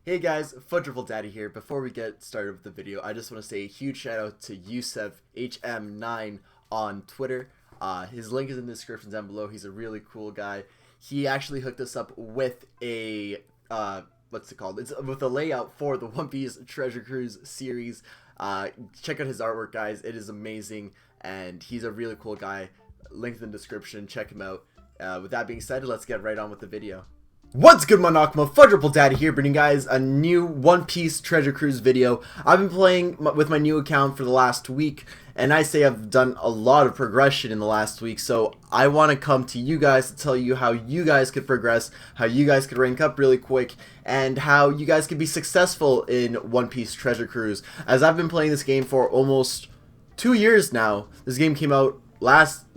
Hey guys, Fudgerful Daddy here. Before we get started with the video, I just want to say a huge shout out to Yusef HM9 on Twitter. His link is in the description down below. He's a really cool guy. He actually hooked us up with a what's it called? It's with a layout for the One Piece Treasure Cruise series. Check out his artwork, guys. It is amazing, and he's a really cool guy. Link in the description. Check him out. With that being said, let's get right on with the video. What's good, Monokma? Fudgerful Daddy here, bringing you guys a new One Piece Treasure Cruise video. I've been playing with my new account for the last week, and I say I've done a lot of progression in the last week, so I want to come to you guys to tell you how you guys could progress, how you guys could rank up really quick, and how you guys could be successful in One Piece Treasure Cruise. As I've been playing this game for almost 2 years now. This game came out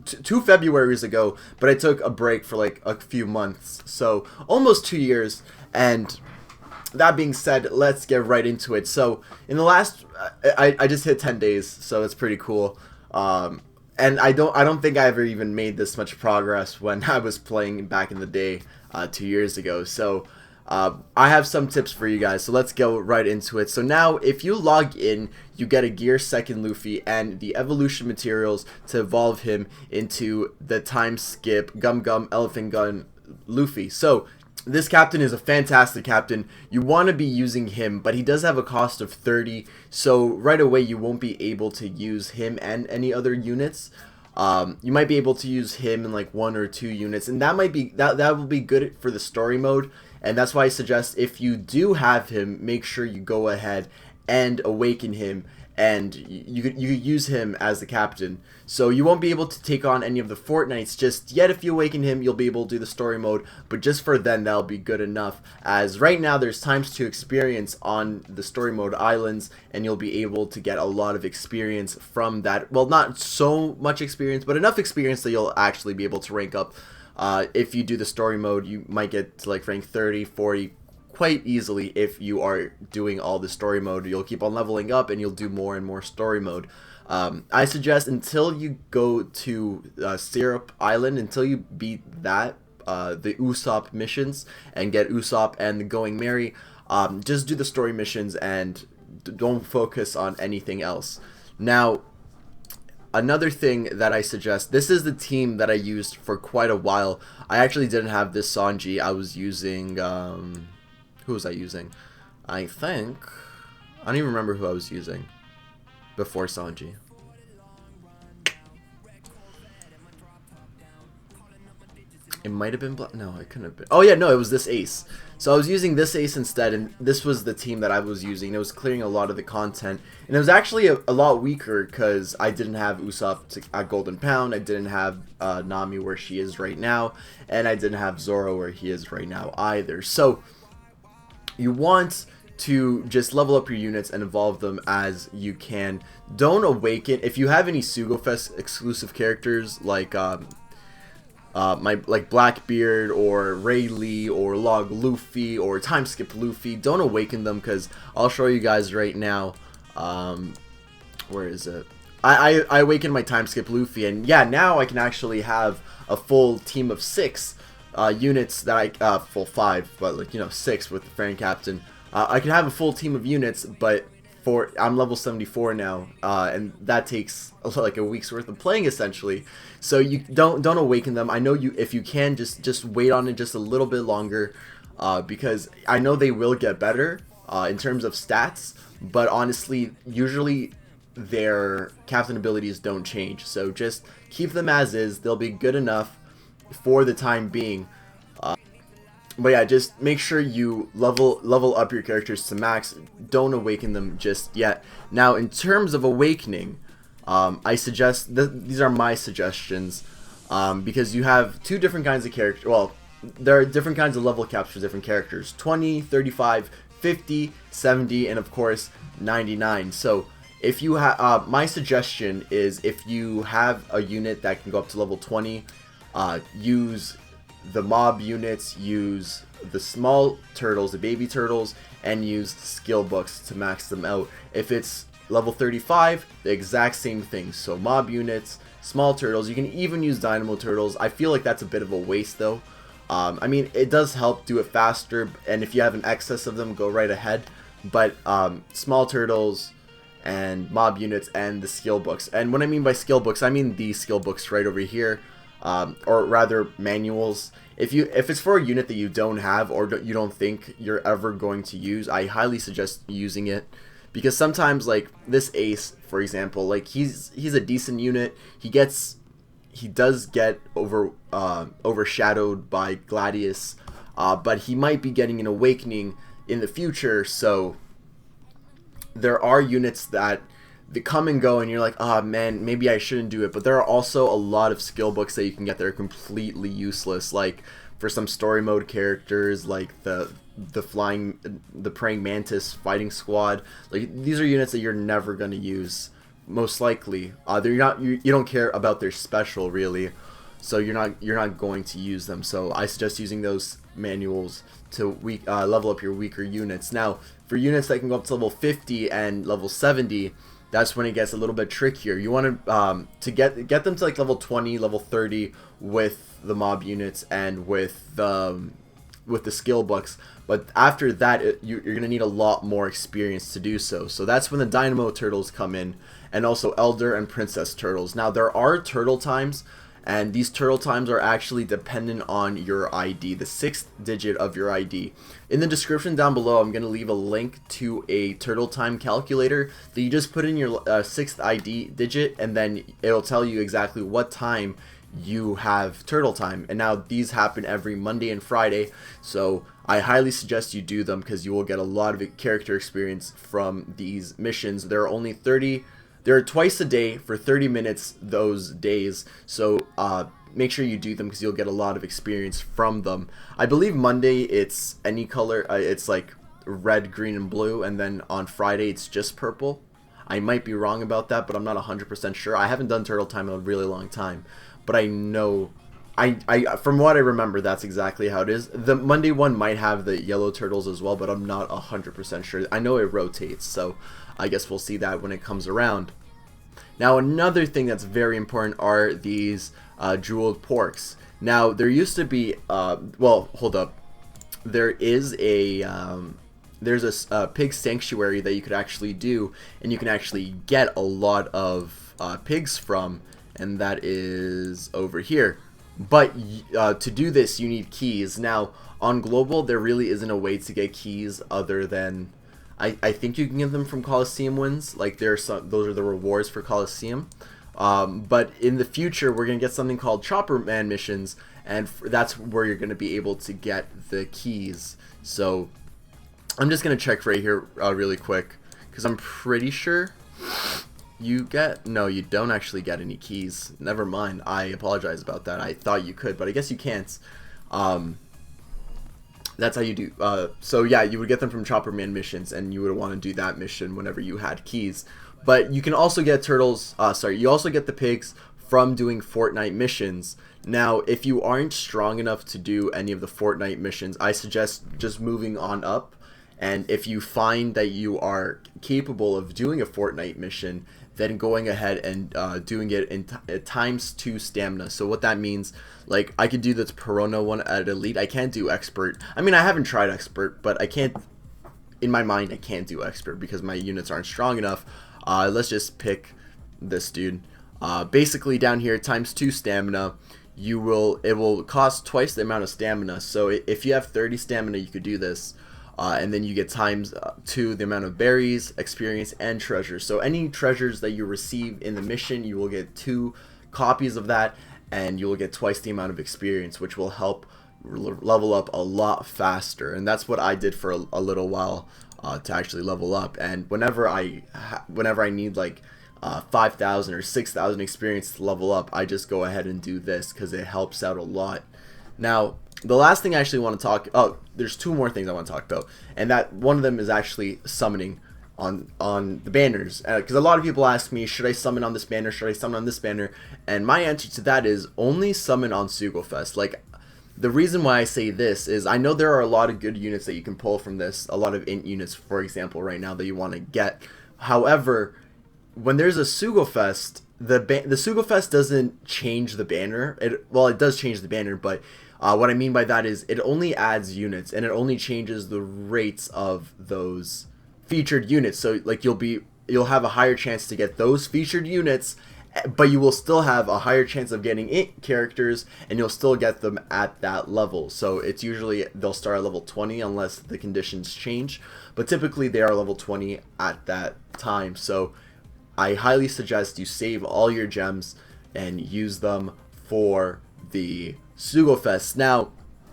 two Februaries ago, but I took a break for like a few months, so almost 2 years. And that being said, let's get right into it. So in the last I just hit 10 days, so it's pretty cool. And I don't think I ever even made this much progress when I was playing back in the day 2 years ago. So I have some tips for you guys, so let's go right into it. So now, if you log in, you get a Gear 2nd Luffy and the evolution materials to evolve him into the time skip Gum Gum Elephant Gun Luffy. So this captain is a fantastic captain. You want to be using him, but he does have a cost of 30, so right away you won't be able to use him and any other units. You might be able to use him in like 1 or 2 units, and that will be good for the story mode. And that's why I suggest, if you do have him, make sure you go ahead and awaken him, and you could use him as the captain. So you won't be able to take on any of the Fortnites just yet. If you awaken him, you'll be able to do the story mode, but just for then, that'll be good enough. As right now, there's ×2 experience on the story mode islands, and you'll be able to get a lot of experience from that. Well, not so much experience, but enough experience that you'll actually be able to rank up. If you do the story mode, you might get to like rank 30, 40 quite easily. If you are doing all the story mode, you'll keep on leveling up and you'll do more and more story mode. I suggest, until you go to Syrup Island, until you beat that, the Usopp missions, and get Usopp and the Going Merry, just do the story missions and don't focus on anything else. Now, another thing that I suggest, this is the team that I used for quite a while. I actually didn't have this Sanji. I was using, who was I using? I don't even remember who I was using before Sanji. It might have been no, it couldn't have been. Oh yeah, no, it was this Ace. So I was using this Ace instead, and this was the team that I was using. It was clearing a lot of the content, and it was actually a lot weaker because I didn't have Usopp at Golden Pound, I didn't have Nami where she is right now, and I didn't have Zoro where he is right now either. So you want to just level up your units and evolve them as you can. Don't awaken. If you have any Sugofest exclusive characters like like Blackbeard or Rayleigh or Log Luffy or Time Skip Luffy, don't awaken them, because I'll show you guys right now. Where is it? I awakened my Time Skip Luffy, and yeah, now I can actually have a full team of 6 units that full 5, but like, you know, 6 with the Farron Captain. I can have a full team of units, but I'm level 74 now, and that takes like a week's worth of playing essentially. So you don't awaken them. I know if you can, just wait on it just a little bit longer, because I know they will get better in terms of stats, but honestly, usually their captain abilities don't change. So just keep them as is. They'll be good enough for the time being. But yeah, just make sure you level up your characters to max. Don't awaken them just yet. Now, in terms of awakening, I suggest these are my suggestions, because you have 2 different kinds of characters. Well, there are different kinds of level caps for different characters: 20, 35, 50, 70, and of course 99. So if you have, my suggestion is, if you have a unit that can go up to level 20, use the mob units, use the small turtles, the baby turtles, and use skill books to max them out. If it's level 35, the exact same thing. So mob units, small turtles. You can even use dynamo turtles. I feel like that's a bit of a waste though. I mean, it does help do it faster, and if you have an excess of them, go right ahead. But small turtles and mob units and the skill books. And what I mean by skill books, I mean these skill books right over here, or rather manuals. If it's for a unit that you don't have or you don't think you're ever going to use, I highly suggest using it. Because sometimes, like this Ace, for example, like he's a decent unit. He does get overshadowed by Gladius, but he might be getting an awakening in the future. So there are units that they come and go, and you're like, oh man, maybe I shouldn't do it. But there are also a lot of skill books that you can get that are completely useless. Like for some story mode characters, like the praying mantis fighting squad. Like these are units that you're never gonna use, most likely. You don't care about their special really, so you're not going to use them. So I suggest using those manuals to level up your weaker units. Now for units that can go up to level 50 and level 70, that's when it gets a little bit trickier. You want to get them to like level 20, level 30 with the mob units and with the skill books. But after that, you're going to need a lot more experience to do so. So that's when the Dynamo Turtles come in, and also Elder and Princess Turtles. Now there are turtle times, and these turtle times are actually dependent on your ID, the 6th digit of your ID. In the description down below, I'm going to leave a link to a turtle time calculator that you just put in your 6th ID digit, and then it'll tell you exactly what time you have turtle time. And now these happen every Monday and Friday, so I highly suggest you do them because you will get a lot of character experience from these missions. There are twice a day for 30 minutes those days, so make sure you do them because you'll get a lot of experience from them. I believe Monday it's any color, it's like red, green, and blue, and then on Friday it's just purple. I might be wrong about that, but I'm not 100% sure. I haven't done turtle time in a really long time, but I know, from what I remember, that's exactly how it is. The Monday one might have the yellow turtles as well, but I'm not 100% sure. I know it rotates, so I guess we'll see that when it comes around. Now another thing that's very important are these jeweled porks. Now there used to be, well, hold up. There is there's a pig sanctuary that you could actually do, and you can actually get a lot of pigs from, and that is over here. But to do this, you need keys. Now on global, there really isn't a way to get keys other than I think you can get them from Coliseum wins. Like those are the rewards for Coliseum. But in the future, we're gonna get something called Chopper Man missions, and that's where you're gonna be able to get the keys. So I'm just gonna check right here really quick, because I'm pretty sure you don't actually get any keys. Never mind. I apologize about that. I thought you could, but I guess you can't. That's how you do. So yeah, you would get them from Chopper Man missions, and you would want to do that mission whenever you had keys. But you can also get turtles. You also get the pigs from doing Fortnite missions. Now, if you aren't strong enough to do any of the Fortnite missions, I suggest just moving on up. And if you find that you are capable of doing a Fortnite mission, then going ahead and doing it in ×2 stamina. So what that means, like I could do this Perona one at Elite. I can't do Expert. I mean, I haven't tried Expert, but I can't, in my mind, I can't do Expert because my units aren't strong enough. Let's just pick this dude. Basically down here, ×2 stamina, it will cost twice the amount of stamina. So if you have 30 stamina, you could do this. And then you get ×2 the amount of berries, experience, and treasures. So any treasures that you receive in the mission, you will get 2 copies of that, and you will get twice the amount of experience, which will help level up a lot faster. And that's what I did for a little while to actually level up. And whenever I need like 5,000 or 6,000 experience to level up, I just go ahead and do this because it helps out a lot. Now, the last thing I actually want to talk, there's 2 more things I want to talk about, and that one of them is actually summoning on the banners, because a lot of people ask me, should I summon on this banner, should I summon on this banner, and my answer to that is only summon on Sugofest. Like, the reason why I say this is I know there are a lot of good units that you can pull from this, a lot of int units, for example, right now that you want to get. However, when there's a Sugofest, the Sugofest doesn't change the banner. Well, it does change the banner, but What I mean by that is it only adds units, and it only changes the rates of those featured units. So like you'll have a higher chance to get those featured units, but you will still have a higher chance of getting it characters, and you'll still get them at that level. So it's usually they'll start at level 20 unless the conditions change, but typically they are level 20 at that time. So I highly suggest you save all your gems and use them for the Sugofest. Now,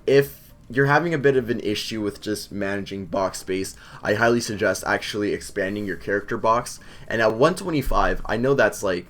if you're having a bit of an issue with just managing box space, I highly suggest actually expanding your character box. And at 125, I know that's like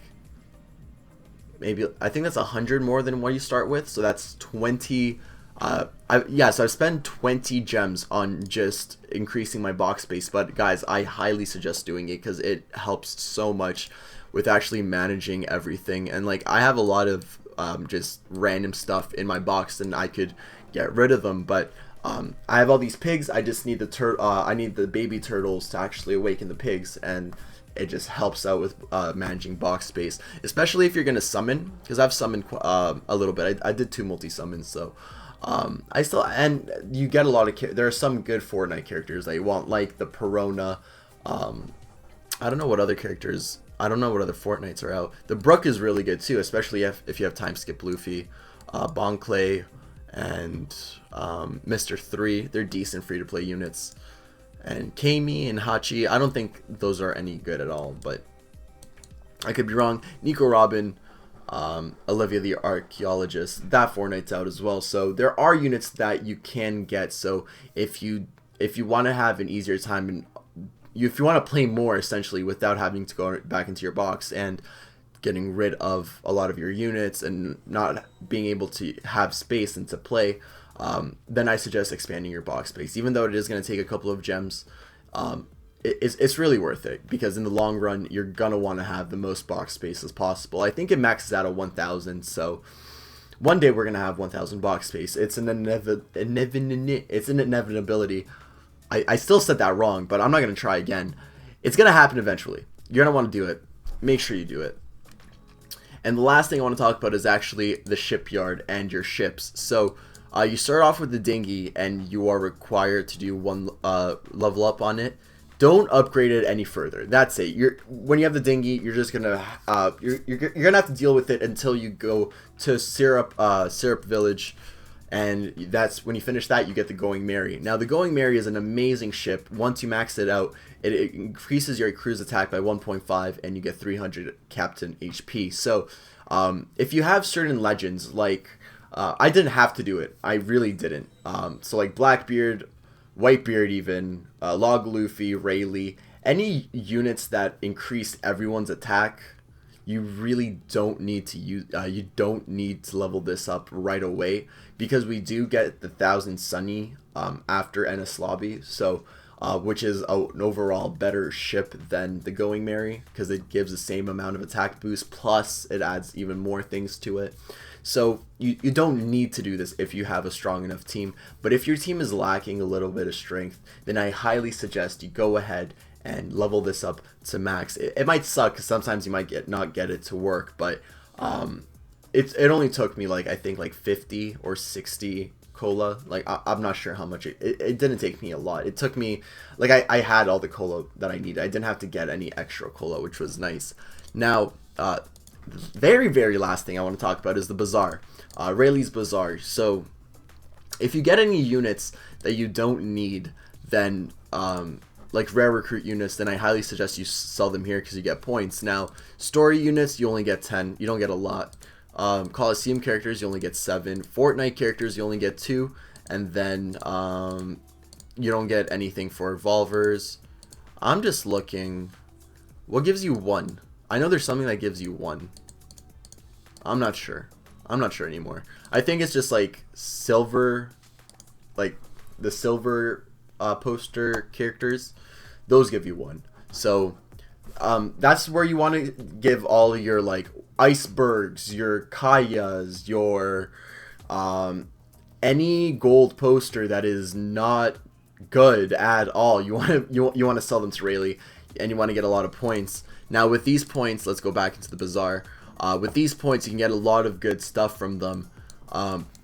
maybe, I think that's 100 more than what you start with, so that's 20. So I've spent 20 gems on just increasing my box space, but guys, I highly suggest doing it because it helps so much with actually managing everything. And like I have a lot of just random stuff in my box and I could get rid of them, but I have all these pigs. I just need I need the baby turtles to actually awaken the pigs, and it just helps out with managing box space, especially if you're gonna summon, because I've summoned a little bit. I did 2 multi-summons, so I still, and you get a lot of there are some good Fortnite characters that you want, like the Perona. I don't know what other characters, I don't know what other Fortnites are out. The Brook is really good too, especially if you have time skip Luffy, Bon Clay, and Mr. 3. They're decent free to play units. And Kami and Hachi, I don't think those are any good at all, but I could be wrong. Nico Robin, Olivia the Archaeologist, that Fortnite's out as well. So there are units that you can get. So if you want to have an easier time, and if you want to play more essentially without having to go back into your box and getting rid of a lot of your units and not being able to have space and to play, then I suggest expanding your box space. Even though it is going to take a couple of gems, it's really worth it, because in the long run you're gonna want to have the most box space as possible. I think it maxes out at 1,000, so one day we're gonna have 1,000 box space. It's an inevitability. I still said that wrong, but I'm not gonna try again. It's gonna happen eventually. You're gonna want to do it. Make sure you do it. And the last thing I want to talk about is actually the shipyard and your ships. So you start off with the dinghy, and you are required to do 1 level up on it. Don't upgrade it any further. That's it. When you have the dinghy, you're just gonna you're gonna have to deal with it until you go to Syrup Village, and that's when you finish that, you get the Going Merry. Now the Going Merry is an amazing ship. Once you max it out, it increases your cruise attack by 1.5, and you get 300 Captain HP. So if you have certain legends, like I didn't have to do it. I really didn't. So like Blackbeard, Whitebeard, even Log Luffy, Rayleigh, any units that increase everyone's attack, you really don't need to use. You don't need to level this up right away, because we do get the 1,000 Sunny after Enies Lobby, so which is an overall better ship than the Going Merry, because it gives the same amount of attack boost, plus it adds even more things to it. So you don't need to do this if you have a strong enough team. But if your team is lacking a little bit of strength, then I highly suggest you go ahead and level this up to max. It might suck because sometimes you might not get it to work, but it only took me like, I think like 50 or 60 cola. Like I'm not sure how much it didn't take me a lot. It took me like I had all the cola that I needed. I didn't have to get any extra cola, which was nice. Now very last thing I want to talk about is the bazaar, Rayleigh's Bazaar. So if you get any units that you don't need, then like rare recruit units, then I highly suggest you sell them here because you get points. Now story units, you only get 10, you don't get a lot. Coliseum characters, you only get 7. Fortnite characters, you only get 2, and then you don't get anything for revolvers. I'm just looking, what gives you 1? I know there's something that gives you 1. I'm not sure anymore. I think it's just like silver, like the silver poster characters, those give you 1. So that's where you want to give all your like icebergs, your Kayas, your any gold poster that is not good at all. You want to sell them to Rayleigh, and you want to get a lot of points. Now with these points, let's go back into the bazaar. With these points, you can get a lot of good stuff from them.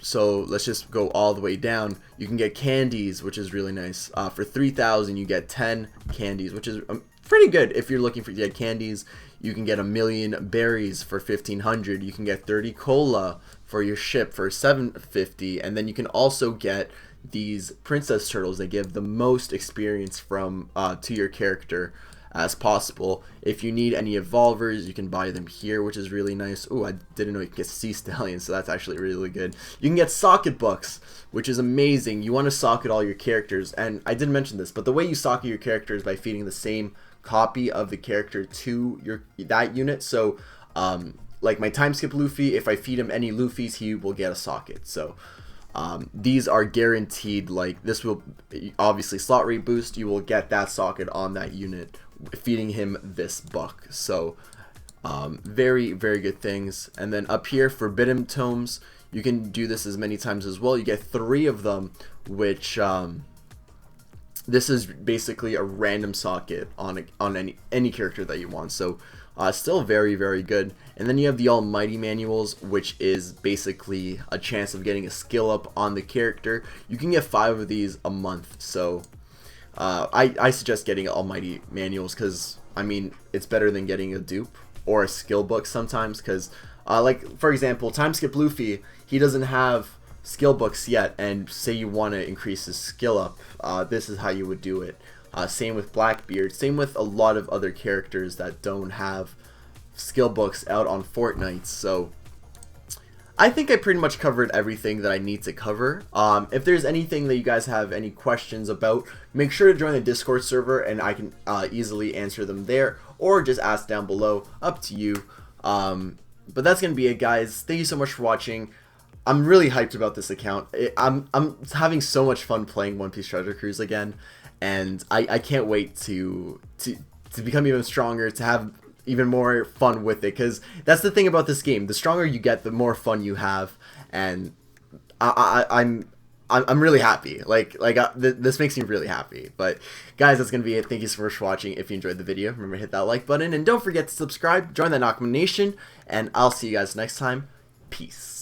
So let's just go all the way down. You can get candies, which is really nice. For 3,000 you get 10 candies, which is pretty good if you're looking for get candies. You can get 1,000,000 berries for 1,500. You can get 30 cola for your ship for 750, and then you can also get these princess turtles. They give the most experience from to your character as possible. If you need any evolvers, you can buy them here, which is really nice. Oh, I didn't know you could get sea stallions, so that's actually really good. You can get socket books, which is amazing. You want to socket all your characters, and I didn't mention this, but the way you socket your character is by feeding the same copy of the character to that unit. So like my time skip Luffy, if I feed him any Luffys, he will get a socket. So these are guaranteed. Like, this will obviously slot rate boost, you will get that socket on that unit feeding him this book. So very good things. And then up here, forbidden tomes, you can do this as many times as well. You get 3 of them, which this is basically a random socket on any character that you want. So still very good. And then you have the Almighty manuals, which is basically a chance of getting a skill up on the character. You can get 5 of these a month. So I suggest getting Almighty manuals, because I mean, it's better than getting a dupe or a skill book sometimes. Because like, for example, time skip Luffy, he doesn't have skill books yet, and say you want to increase his skill up, this is how you would do it. Same with Blackbeard, same with a lot of other characters that don't have skill books out on Fortnite. So I think I pretty much covered everything that I need to cover. If there's anything that you guys have any questions about, make sure to join the Discord server, and I can easily answer them there, or just ask down below, up to you. But that's gonna be it, guys. Thank you so much for watching. I'm really hyped about this account. I'm having so much fun playing One Piece Treasure Cruise again, and I can't wait to become even stronger, to have even more fun with it, because that's the thing about this game. The stronger you get, the more fun you have, and I'm really happy. This makes me really happy. But guys, that's gonna be it. Thank you so much for watching. If you enjoyed the video, remember to hit that like button, and don't forget to subscribe, join the Nakama Nation, and I'll see you guys next time. Peace.